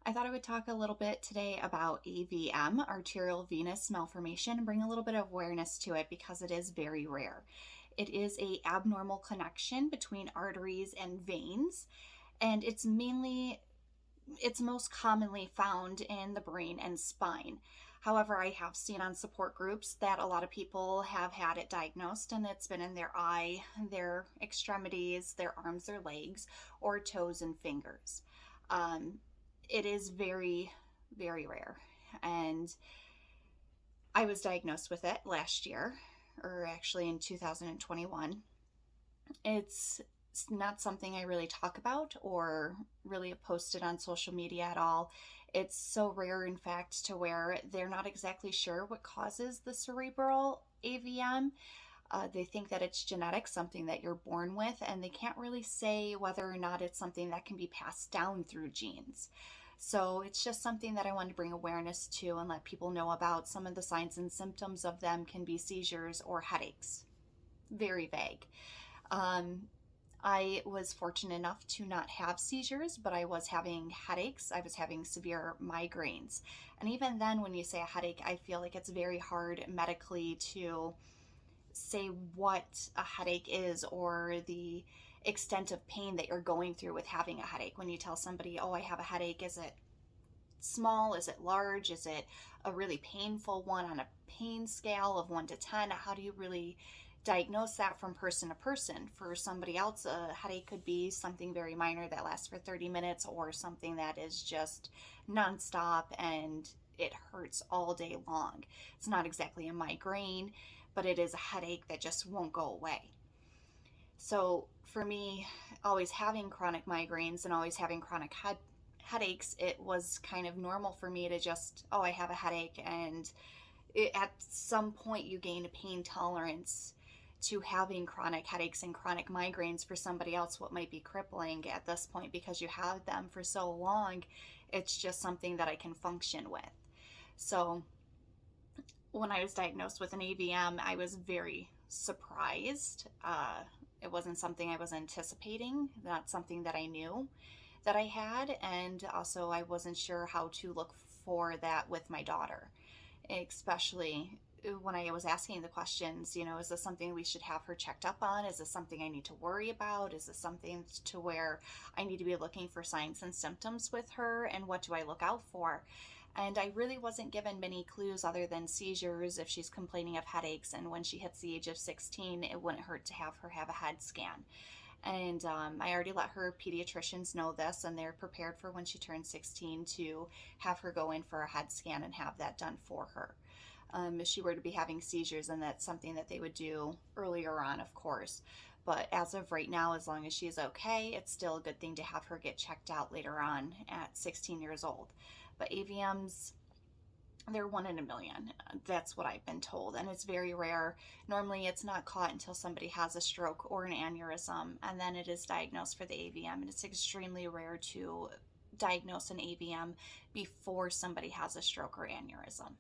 I thought I would talk a little bit today about AVM, arteriovenous malformation, and bring a little bit of awareness to it because it is very rare. It is a abnormal connection between arteries and veins, and it's most commonly found in the brain and spine. However, I have seen on support groups that a lot of people have had it diagnosed and it's been in their eye, their extremities, their arms, their legs, or toes and fingers. Um, it is very, very rare. And I was diagnosed with it last year, or actually in 2021. It's not something I really talk about or really posted on social media at all. It's so rare, in fact, to where they're not exactly sure what causes the cerebral AVM. They think that it's genetic, something that you're born with, and they can't really say whether or not it's something that can be passed down through genes. So it's just something that I want to bring awareness to and let people know about. Some of the signs and symptoms of them can be seizures or headaches. Very vague. Um, I was fortunate enough to not have seizures, but I was having headaches. I was having severe migraines. And even then, when you say a headache, I feel like it's very hard medically to say what a headache is or the extent of pain that you're going through with having a headache. When you tell somebody, oh, I have a headache, is it small? Is it large? Is it a really painful one on a pain scale of 1 to 10? How do you really diagnose that from person to person? For somebody else, a headache could be something very minor that lasts for 30 minutes or something that is just nonstop and it hurts all day long. It's not exactly a migraine, but it is a headache that just won't go away. So for me, always having chronic migraines and always having chronic headaches, it was kind of normal for me to just, oh, I have a headache. And at some point, you gain a pain tolerance to having chronic headaches and chronic migraines. For somebody else, what might be crippling at this point, because you have them for so long, it's just something that I can function with. So when I was diagnosed with an AVM, I was very surprised. It wasn't something I was anticipating, not something that I knew that I had, and also I wasn't sure how to look for that with my daughter, especially when I was asking the questions, is this something we should have her checked up on? Is this something I need to worry about? Is this something to where I need to be looking for signs and symptoms with her? And what do I look out for? And I really wasn't given many clues other than seizures if she's complaining of headaches. And when she hits the age of 16, it wouldn't hurt to have her have a head scan. And I already let her pediatricians know this, and they're prepared for when she turns 16 to have her go in for a head scan and have that done for her. If she were to be having seizures, and that's something that they would do earlier on, of course. But as of right now, as long as she's okay, it's still a good thing to have her get checked out later on at 16 years old. But AVMs, they're 1 in a million. That's what I've been told, and it's very rare. Normally, it's not caught until somebody has a stroke or an aneurysm, and then it is diagnosed for the AVM, and it's extremely rare to diagnose an AVM before somebody has a stroke or aneurysm.